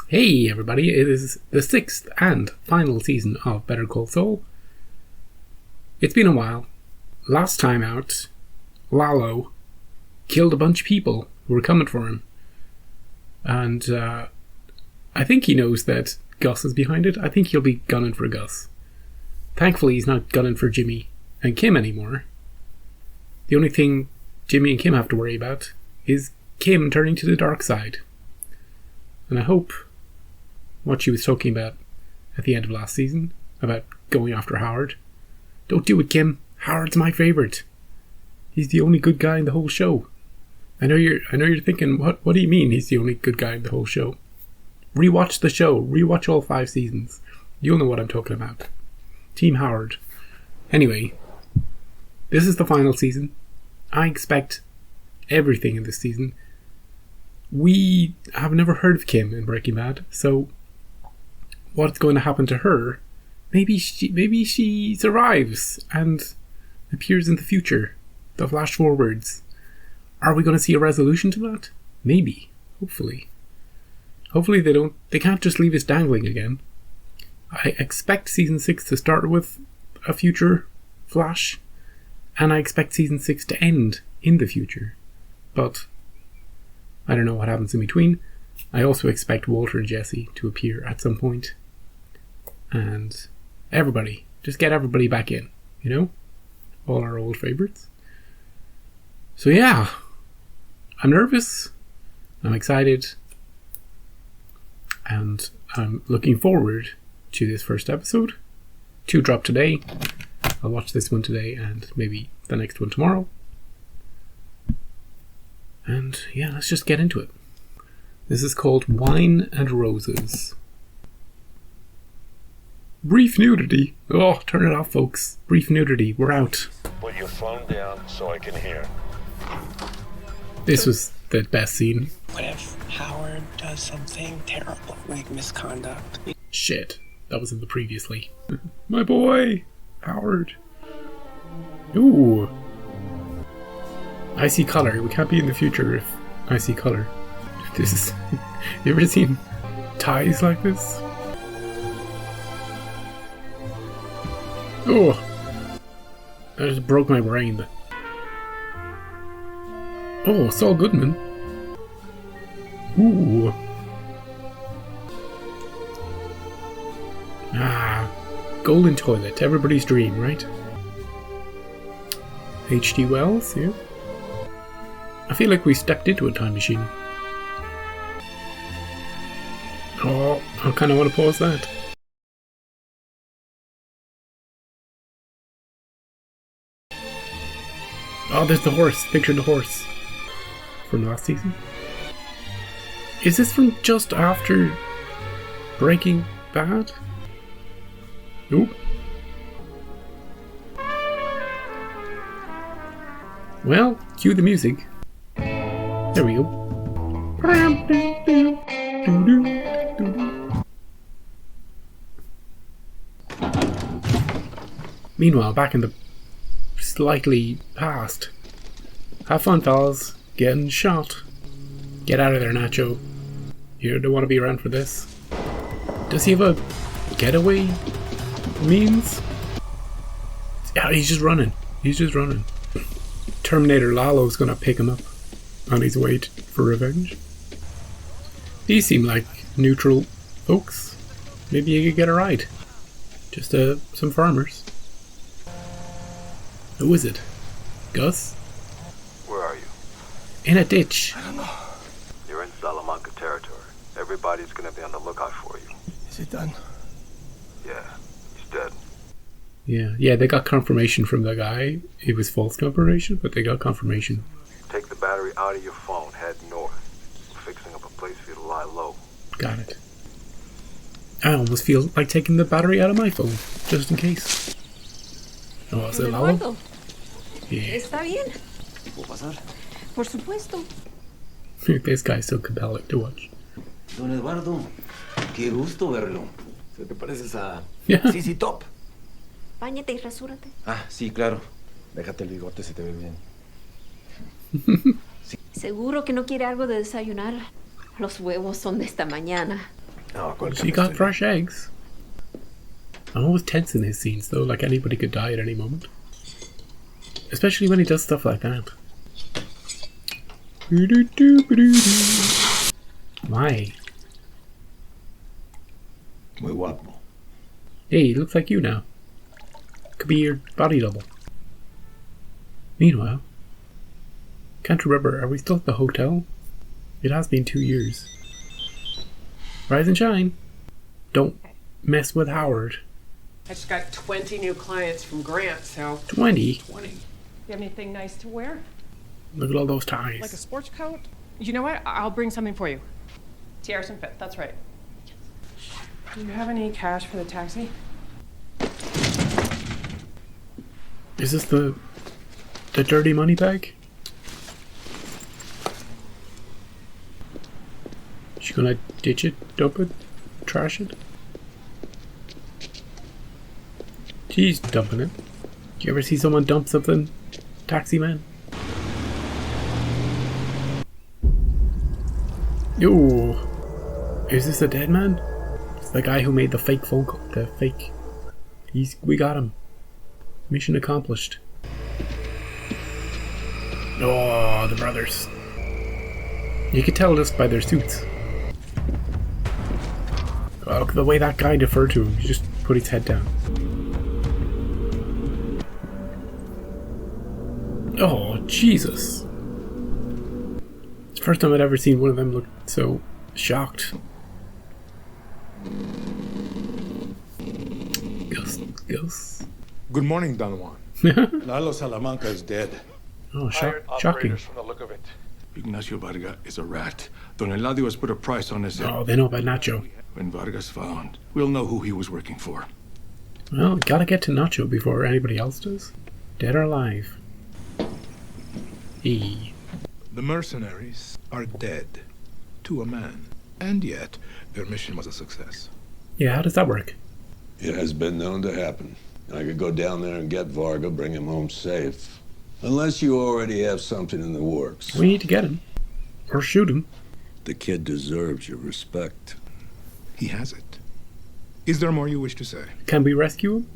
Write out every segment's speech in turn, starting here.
Hey everybody, it is the 6th and final season of Better Call Saul. It's been a while. Last time out, Lalo killed a bunch of people who were coming for him. And I think he knows that Gus is behind it. I think he'll be gunning for Gus. Thankfully he's not gunning for Jimmy and Kim anymore. The only thing Jimmy and Kim have to worry about is Kim turning to the dark side. And I hope what she was talking about at the end of last season, about going after Howard. Don't do it, Kim. Howard's my favourite. He's the only good guy in the whole show. I know you're thinking, what do you mean he's the only good guy in the whole show? Rewatch the show. Rewatch all 5 seasons. You'll know what I'm talking about. Team Howard. Anyway, this is the final season. I expect everything in this season. We have never heard of Kim in Breaking Bad, so what's going to happen to her? Maybe she survives and appears in the future. The flash forwards. Are we going to see a resolution to that? Maybe. Hopefully. Hopefully they can't just leave us dangling again. I expect season 6 to start with a future flash, and I expect season 6 to end in the future. But I don't know what happens in between. I also expect Walter and Jesse to appear at some point. And everybody, just get everybody back in, you know? All our old favourites. So yeah, I'm nervous, I'm excited, and I'm looking forward to this first episode. 2 drop today. I'll watch this one today and maybe the next one tomorrow. And yeah, let's just get into it. This is called Wine and Roses. Brief nudity. Oh, turn it off, folks. Brief nudity. We're out. Put your phone down so I can hear. This was the best scene. What if Howard does something terrible, like misconduct? Shit. That was in the previously. My boy, Howard. Ooh. I see color. We can't be in the future if I see color. This is... You ever seen ties like this? Oh, that just broke my brain. Oh, Saul Goodman. Ooh. Ah, golden toilet, everybody's dream, right? H.G. Wells, yeah. I feel like we stepped into a time machine. Oh, I kind of want to pause that. Oh, there's the horse. Picture the horse. From last season. Is this from just after Breaking Bad? Nope. Well, cue the music. There we go. Meanwhile, back in the slightly past. Have fun, fellas. Getting shot. Get out of there, Nacho. You don't want to be around for this. Does he have a getaway means? Yeah, he's just running. He's just running. Terminator Lalo's gonna pick him up on his way for revenge. These seem like neutral folks. Maybe you could get a ride. Just some farmers. Who is it? Gus? Where are you? In a ditch. I don't know. You're in Salamanca territory. Everybody's gonna be on the lookout for you. Is it done? Yeah, he's dead. Yeah, they got confirmation from the guy. It was false confirmation, but they got confirmation. Take the battery out of your phone, head north. We're fixing up a place for you to lie low. Got it. I almost feel like taking the battery out of my phone, just in case. Oh, is it Lalo? Yeah. ¿Está bien? ¿Puedo pasar? Por supuesto. This guy's so compelling to watch. Don Eduardo, qué gusto verlo. ¿Se te pareces a Yeah. Sisi Top? Báñate y rasúrate. Ah, sí, claro. Déjate el bigote, se te ve bien. Seguro que no quiere algo de desayunar. Los huevos son de esta mañana. She got fresh eggs. I'm always tense in his scenes though, like anybody could die at any moment. Especially when he does stuff like that. Why? Muy guapo. Hey, he looks like you now. Could be your body double. Meanwhile, can't remember, are we still at the hotel? It has been 2 years. Rise and shine. Don't mess with Howard. I just got 20 new clients from Grant, so... 20? 20. You have anything nice to wear? Look at all those ties. Like a sports coat? You know what? I'll bring something for you. Tiaras and fit, that's right. Do you have any cash for the taxi? Is this the dirty money bag? She gonna ditch it, dump it, trash it? She's dumping it. Do you ever see someone dump something? Taxi man? Yo, is this a dead man? It's the guy who made the fake phone call. The fake. We got him. Mission accomplished. Oh, the brothers. You could tell just by their suits. Oh, look at the way that guy deferred to him. He just put his head down. Oh, Jesus. It's the first time I'd ever seen one of them look so shocked. Gus. Good morning, Don Juan. Lalo Salamanca is dead. Oh, shocking. From the look of it. Ignacio Varga is a rat. Don Eladio has put a price on his head. Oh, they know about Nacho. When Varga's found, we'll know who he was working for. Well, gotta get to Nacho before anybody else does. Dead or alive. E. The mercenaries are dead. To a man. And yet, their mission was a success. Yeah, how does that work? It has been known to happen. I could go down there and get Varga, bring him home safe. Unless you already have something in the works. We need to get him. Or shoot him. The kid deserves your respect. He has it. Is there more you wish to say? Can we rescue him?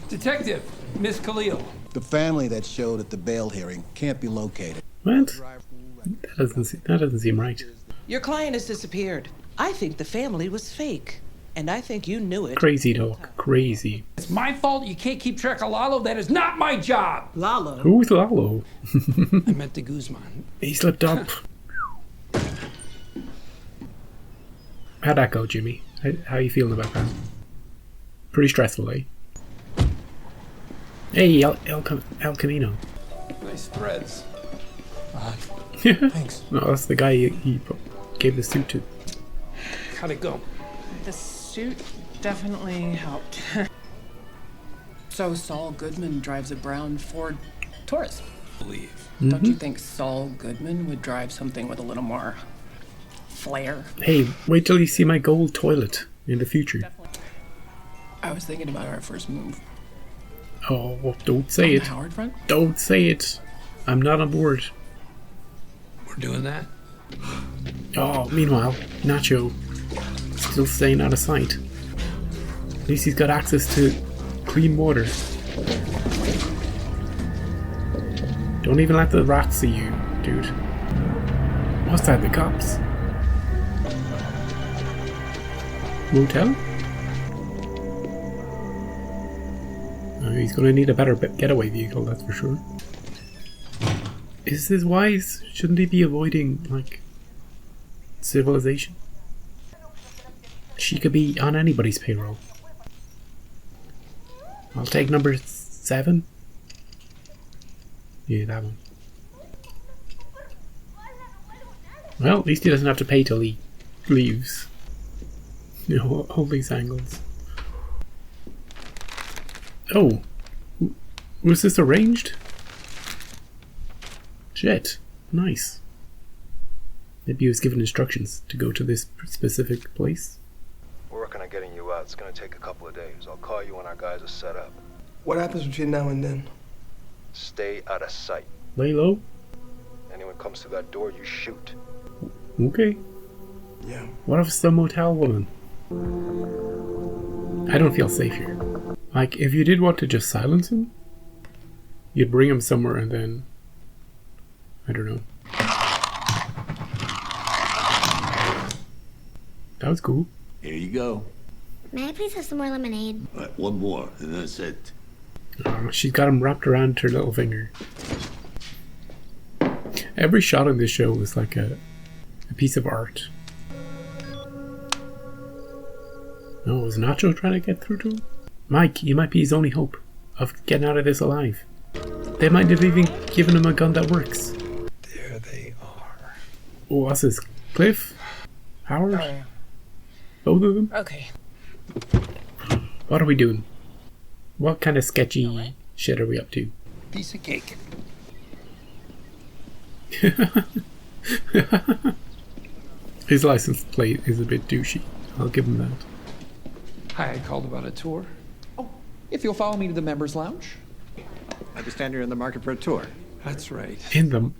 Detective, Miss Khalil. The family that showed at the bail hearing can't be located. What? That doesn't seem right. Your client has disappeared. I think the family was fake. And I think you knew it. Crazy talk. Crazy. It's my fault you can't keep track of Lalo. That is not my job. Lalo. Who's Lalo? I meant the Guzman. He slipped up. How'd that go, Jimmy? How you feeling about that? Pretty stressful, eh? Hey, El Camino. Nice threads. Thanks. No, that's the guy he gave the suit to. How'd it go? The suit definitely helped. So Saul Goodman drives a brown Ford Taurus. Believe. Don't you think Saul Goodman would drive something with a little more flair? Hey, wait till you see my gold toilet in the future. I was thinking about our first move. Oh, well, don't say On it. the Howard front? Don't say it. I'm not on board. We're doing that? Oh, meanwhile, Nacho still staying out of sight. At least he's got access to clean water. Don't even let the rats see you, dude. What's that, the cops? Motel? Oh, he's gonna need a better getaway vehicle, that's for sure. Is this wise? Shouldn't he be avoiding, like, civilization? She could be on anybody's payroll. I'll take number 7. Yeah, that one. Well, at least he doesn't have to pay till he leaves. You know, all these angles. Oh, was this arranged? Shit, nice. Maybe he was given instructions to go to this specific place. We're working on getting you out. It's gonna take a couple of days. I'll call you when our guys are set up. What happens between now and then? Stay out of sight. Lay low? Anyone comes through that door, you shoot. Okay. Yeah. What if it's the motel woman? I don't feel safe here. Like, if you did want to just silence him, you'd bring him somewhere and then... I don't know. That was cool. Here you go. May I please have some more lemonade? All right, one more, and that's it. Oh, she's got him wrapped around her little finger. Every shot in this show is like a piece of art. Oh, is Nacho trying to get through to him? Mike, you might be his only hope of getting out of this alive. They might have even given him a gun that works. There they are. Oh, what's this? Cliff? Howard? Both of them? Okay. What are we doing? What kind of sketchy shit are we up to? Piece of cake. His license plate is a bit douchey. I'll give him that. Hi, I called about a tour. If you'll follow me to the members' lounge. I understand you're in the market for a tour. That's right. In the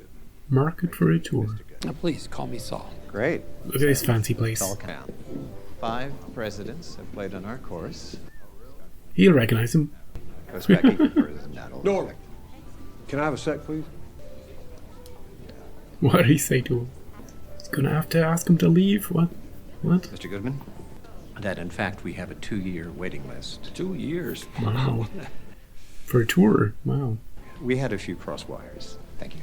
market for a tour. Now, please call me Saul. Great. Look at this fancy place. Saul Count. 5 presidents have played on our course. He'll recognize him. Goes back even further than that. Norm, can I have a sec, please? What did he say to him? He's gonna have to ask him to leave? What? Mr. Goodman, that in fact we have a 2-year waiting list. 2 years. Wow. For a tour? Wow. We had a few cross wires. Thank you.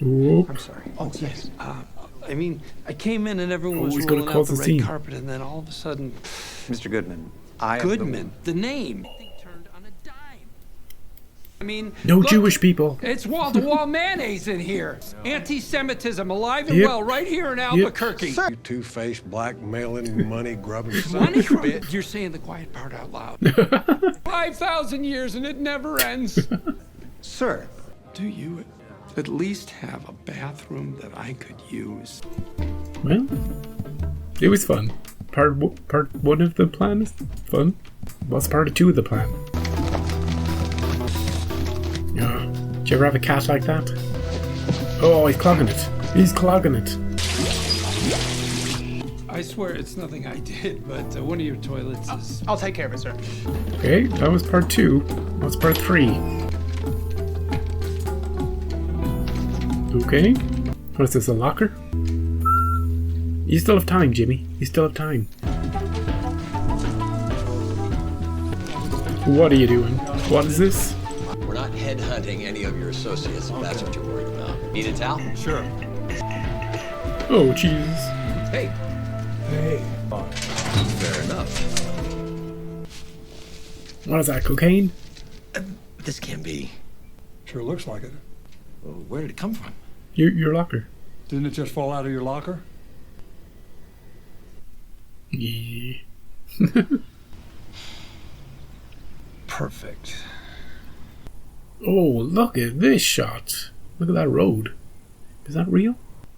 Whoop. I'm sorry. Oh, yes. I mean, I came in and everyone was he's gonna rolling cause out the a red scene. carpet, and then all of a sudden, Mr. Goodman, I Goodman, the name, turned on a dime. I mean, No look, Jewish people. It's wall-to-wall mayonnaise in here. Anti-Semitism alive and Yep. well right here in Albuquerque. You two-faced, blackmailing, money-grubbing son Money of a bitch. You're saying the quiet part out loud. 5,000 years and it never ends. Sir, Do you at least have a bathroom that I could use? Well, it was fun. Part 1 of the plan is fun. What's part 2 of the plan? Did you ever have a cat like that? Oh, he's clogging it. He's clogging it. I swear it's nothing I did, but one of your toilets is... I'll take care of it, sir. Okay, that was part 2. What's part 3? Okay. What is this, a locker? You still have time, Jimmy. You still have time. What are you doing? What is this? We're not headhunting any of your associates, if that's what you're worried about. Need a towel? Sure. Oh, Jesus. Hey. Hey. Fair enough. What is that, cocaine? This can't be. Sure looks like it. Well, where did it come from? Your locker. Didn't it just fall out of your locker? Yeah. Perfect. Oh, look at this shot. Look at that road. Is that real?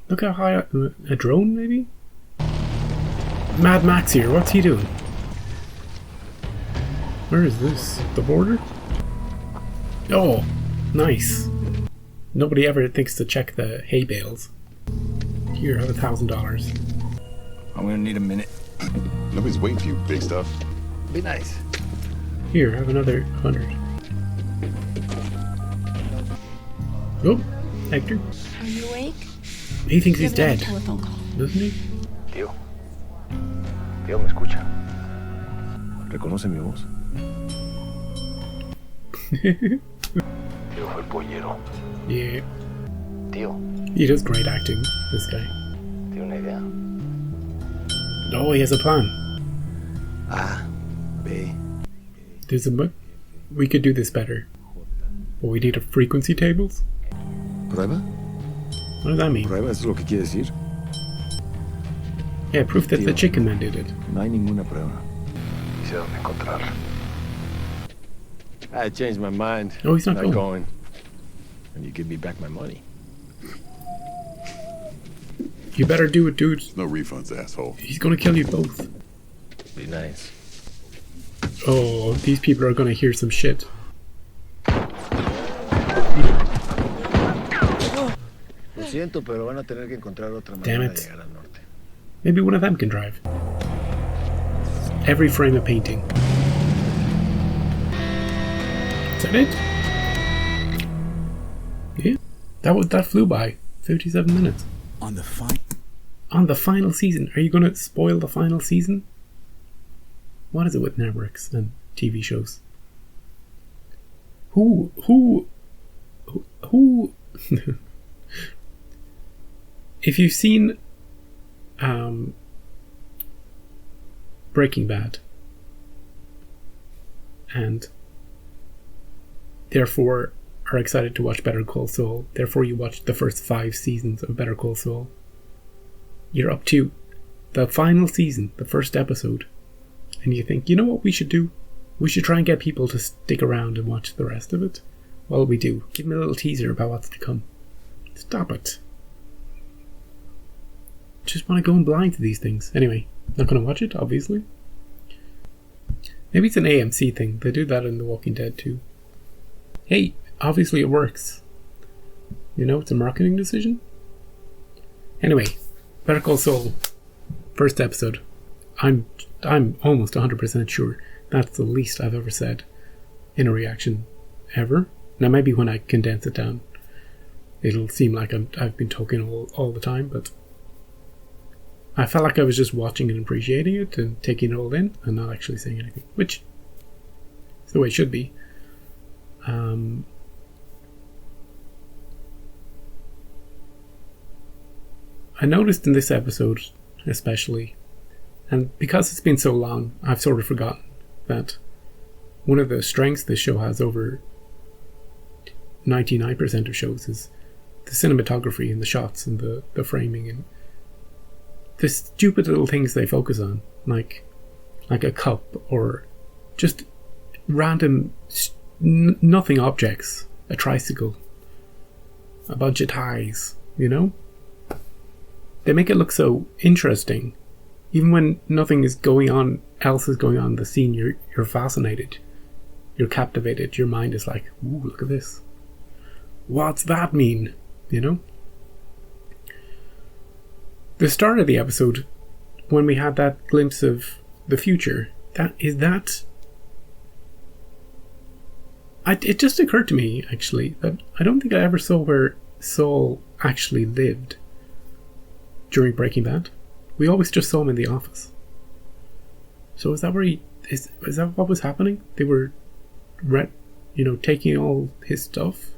Look how high... a drone, maybe? Mad Max here. What's he doing? Where is this? The border? Oh, nice. Nobody ever thinks to check the hay bales. Here, have $1,000. I'm gonna need a minute. Nobody's waiting for you, big stuff. Be nice. Here, have another 100. Oh, Hector. Are you awake? He thinks he's dead, Telephone call. doesn't he? Tío. Tío, ¿me escucha? ¿Reconoce mi voz? Tío, fue el pollero. Yeah. Tío, He does great acting, this guy. ¿tiene una idea? Oh, he has a plan. A, B. There's a... We could do this better. But we need a frequency tables? ¿Prueba? What does that mean? ¿Prueba es lo que quiere decir? Yeah, proof that the chicken man did it. No hay ninguna prueba. Dice dónde encontrarla. I changed my mind. Oh, he's not going. And you give me back my money. You better do it, dude. No refunds, asshole. He's gonna kill you both. Be nice. Oh, these people are gonna hear some shit. What's siento, pero van a tener que encontrar otra Damn manera de it. llegar al norte. Maybe one of them can drive. Every frame of painting. Is that it? Yeah. That flew by. 57 minutes. On the final season. Are you going to spoil the final season? What is it with networks and TV shows? Who if you've seen Breaking Bad and therefore are excited to watch Better Call Saul, therefore you watched the first 5 seasons of Better Call Saul, you're up to the final season, the first episode, and you think, you know what we should do? We should try and get people to stick around and watch the rest of it. Well, we do. Give me a little teaser about what's to come. Stop it. Just want to go in blind to these things. Anyway, not going to watch it, obviously. Maybe it's an AMC thing. They do that in The Walking Dead too. Hey, obviously it works. You know, it's a marketing decision. Anyway, Better Call Saul, first episode. I'm almost 100% sure that's the least I've ever said in a reaction ever. Now maybe when I condense it down, it'll seem like I've been talking all the time, but I felt like I was just watching and appreciating it and taking it all in and not actually saying anything, which is the way it should be. I noticed in this episode especially, and because it's been so long, I've sort of forgotten that one of the strengths this show has over 99% of shows is the cinematography and the shots and the framing and the stupid little things they focus on, like a cup or just random nothing objects, a tricycle, a bunch of ties, you know? They make it look so interesting. Even when nothing is going on, else is going on in the scene, you're fascinated. You're captivated. Your mind is like, ooh, look at this. What's that mean? You know? The start of the episode, when we had that glimpse of the future, it just occurred to me, actually, that I don't think I ever saw where Saul actually lived during Breaking Bad. We always just saw him in the office. So is that where is that what was happening? They were, taking all his stuff?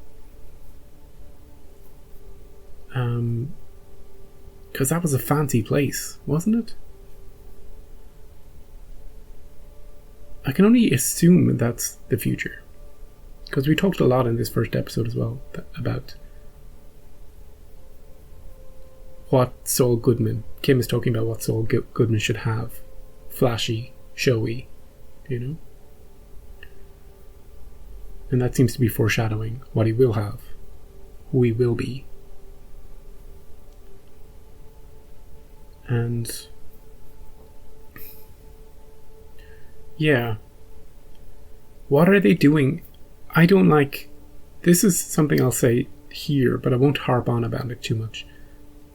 Because that was a fancy place, wasn't it? I can only assume that's the future. Because we talked a lot in this first episode as well about what Saul Goodman, Kim is talking about what Saul Goodman should have. Flashy, showy, you know? And that seems to be foreshadowing what he will have, who he will be. And yeah, what are they doing? I don't like, this is something I'll say here, but I won't harp on about it too much.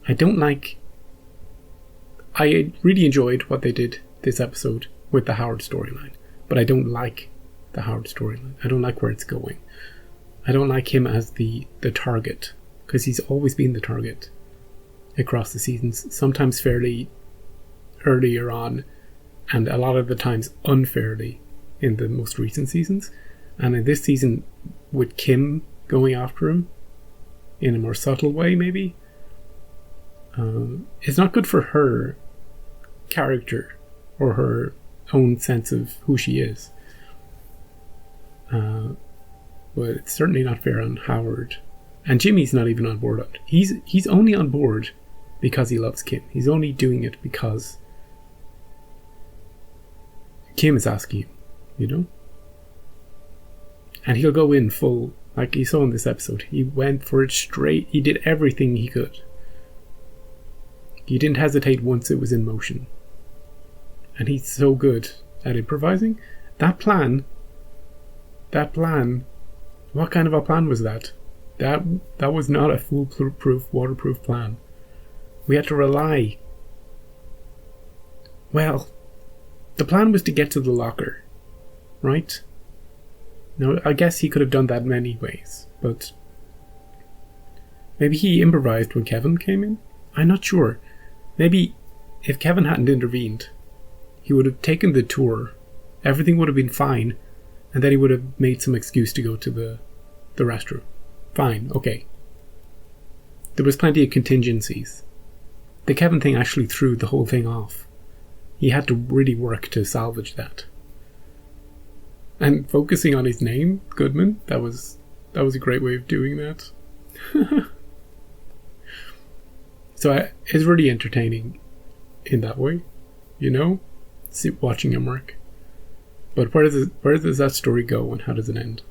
I really enjoyed what they did this episode with the Howard storyline, but I don't like the Howard storyline. I don't like where it's going. I don't like him as the target, because he's always been the target across the seasons, sometimes fairly earlier on, and a lot of the times unfairly in the most recent seasons. And in this season, with Kim going after him in a more subtle way, maybe, it's not good for her character or her own sense of who she is. But it's certainly not fair on Howard. And Jimmy's not even on board on it. He's only on board because he loves Kim. He's only doing it because Kim is asking him, you know? And he'll go in full, like you saw in this episode. He went for it straight. He did everything he could. He didn't hesitate once it was in motion. And he's so good at improvising. That plan, what kind of a plan was that That was not a foolproof, waterproof plan. We had to rely. Well, the plan was to get to the locker, right? Now, I guess he could have done that many ways, but maybe he improvised when Kevin came in? I'm not sure. Maybe if Kevin hadn't intervened, he would have taken the tour, everything would have been fine, and then he would have made some excuse to go to the restroom. Fine, okay. There was plenty of contingencies. The Kevin thing actually threw the whole thing off. He had to really work to salvage that. And focusing on his name, Goodman, that was a great way of doing that. So it's really entertaining in that way, you know, watching him work. But where does that story go, and how does it end?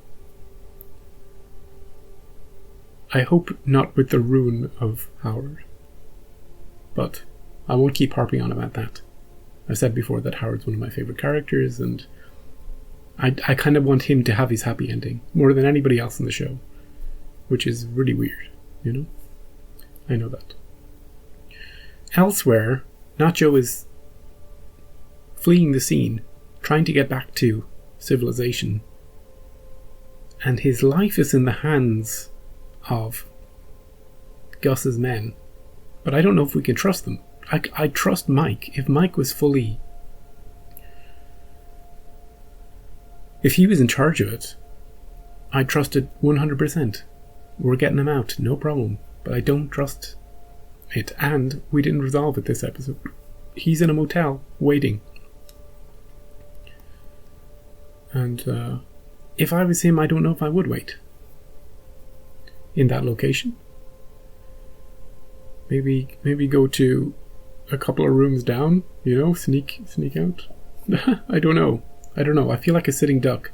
I hope not with the ruin of Howard. But I won't keep harping on about that. I've said before that Howard's one of my favourite characters, and I kind of want him to have his happy ending more than anybody else in the show, which is really weird, you know? I know that. Elsewhere, Nacho is fleeing the scene, trying to get back to civilization, and his life is in the hands of Gus's men, but I don't know if we can trust them. I trust Mike. If Mike was fully... If he was in charge of it, I trust it 100%. We're getting him out, no problem. But I don't trust it, and we didn't resolve it this episode. He's in a motel, waiting. And if I was him, I don't know if I would wait. In that location. Maybe go to a couple of rooms down, you know, sneak out. I don't know. I feel like a sitting duck.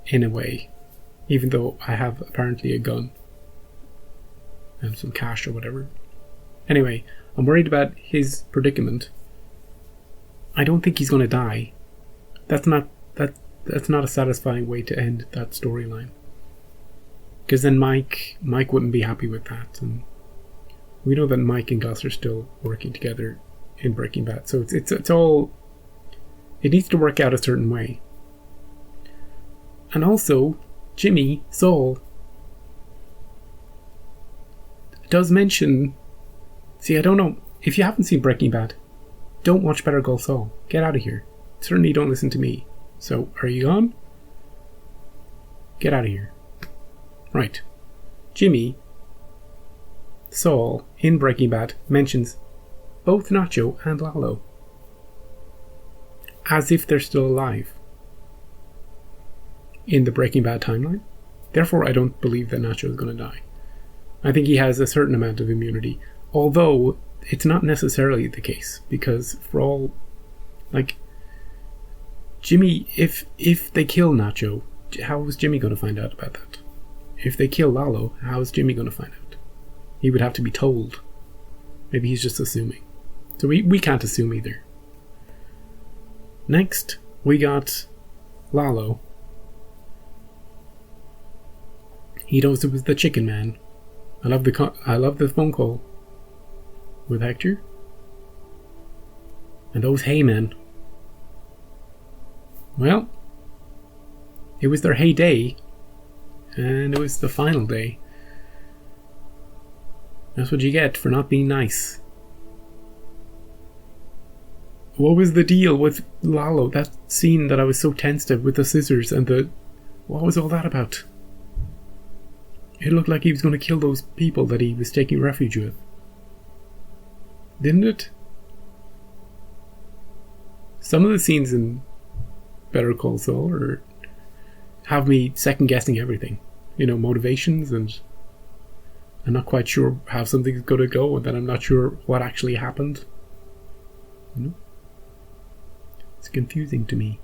In a way. Even though I have apparently a gun. And some cash or whatever. Anyway, I'm worried about his predicament. I don't think he's going to die. That's not a satisfying way to end that storyline. Because then Mike wouldn't be happy with that, and we know that Mike and Gus are still working together in Breaking Bad. So it's all, it needs to work out a certain way. And also, Jimmy, Saul, does mention... See, I don't know. If you haven't seen Breaking Bad, don't watch Better Call Saul. Get out of here. Certainly don't listen to me. So, are you gone? Get out of here. Right. Jimmy, Saul, in Breaking Bad, mentions both Nacho and Lalo. As if they're still alive. In the Breaking Bad timeline. Therefore, I don't believe that Nacho is going to die. I think he has a certain amount of immunity. Although, it's not necessarily the case. Because for all... Like... Jimmy, if they kill Nacho, how is Jimmy going to find out about that? If they kill Lalo, how is Jimmy going to find out? He would have to be told. Maybe he's just assuming. So we can't assume either. Next, we got Lalo. He knows it was the chicken man. I love the phone call with Hector. And those hay men. Well, it was their heyday, and it was the final day. That's what you get for not being nice. What was the deal with Lalo? That scene that I was so tensed at with the scissors and the... What was all that about? It looked like he was going to kill those people that he was taking refuge with. Didn't it? Some of the scenes in Better Call Saul have me second guessing everything. You know, motivations, and I'm not quite sure how something's going to go, and then I'm not sure what actually happened. You know? It's confusing to me.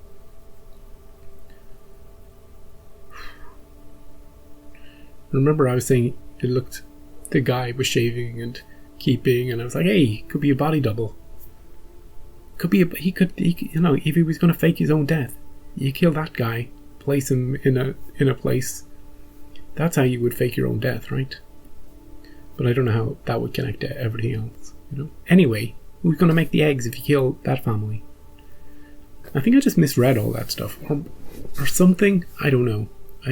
Remember I was saying it looked... The guy was shaving and keeping, and I was like, hey, could be a body double. Could be he could you know, if he was going to fake his own death, you kill that guy, place him in a place That's how you would fake your own death, right? But I don't know how that would connect to everything else, you know? Anyway, who's gonna make the eggs if you kill that family? I think I just misread all that stuff. Or something. I don't know. I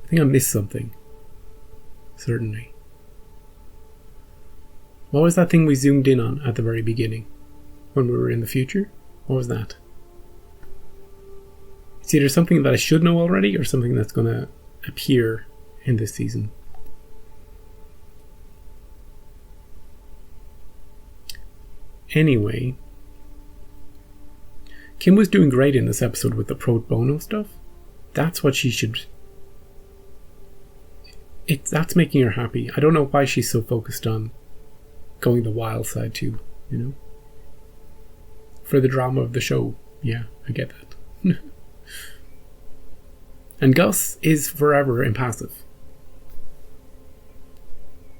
think I missed something. Certainly. What was that thing we zoomed in on at the very beginning? When we were in the future? What was that? It's either something that I should know already or something that's going to appear in this season. Anyway, Kim was doing great in this episode with the pro bono stuff. That's what she should... That's making her happy. I don't know why she's so focused on going the wild side too, you know? For the drama of the show. Yeah, I get that. And Gus is forever impassive.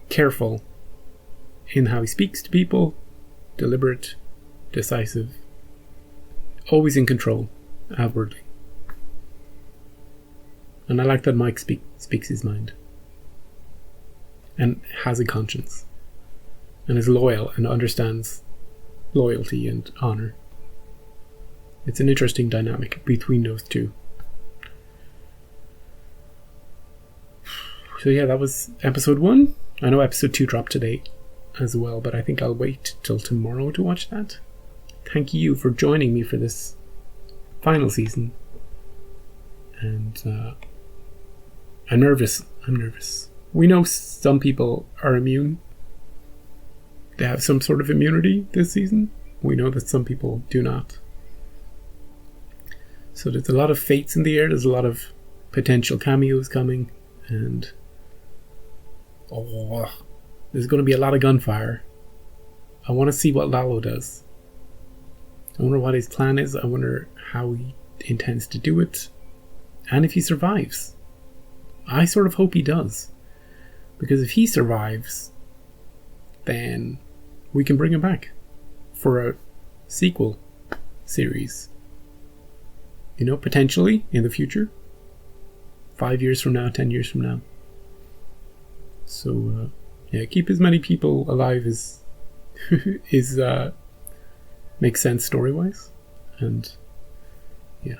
Careful in how he speaks to people. Deliberate, decisive, always in control, outwardly. And I like that Mike speaks his mind. And has a conscience. And is loyal and understands loyalty and honor. It's an interesting dynamic between those two. So yeah, that was episode 1. I know episode 2 dropped today as well, but I think I'll wait till tomorrow to watch that. Thank you for joining me for this final season. And I'm nervous. We know some people are immune. They have some sort of immunity this season. We know that some people do not. So there's a lot of fates in the air. There's a lot of potential cameos coming. And there's going to be a lot of gunfire. I want to see what Lalo does. I wonder what his plan is. I wonder how he intends to do it. And if he survives. I sort of hope he does. Because if he survives, then we can bring him back for a sequel series. You know, potentially in the future. 5 years from now, 10 years from now. So, yeah, keep as many people alive as makes sense story-wise. And, yeah.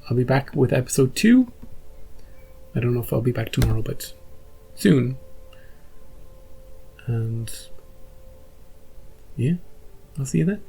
I'll be back with episode 2. I don't know if I'll be back tomorrow, but soon. And, yeah, I'll see you then.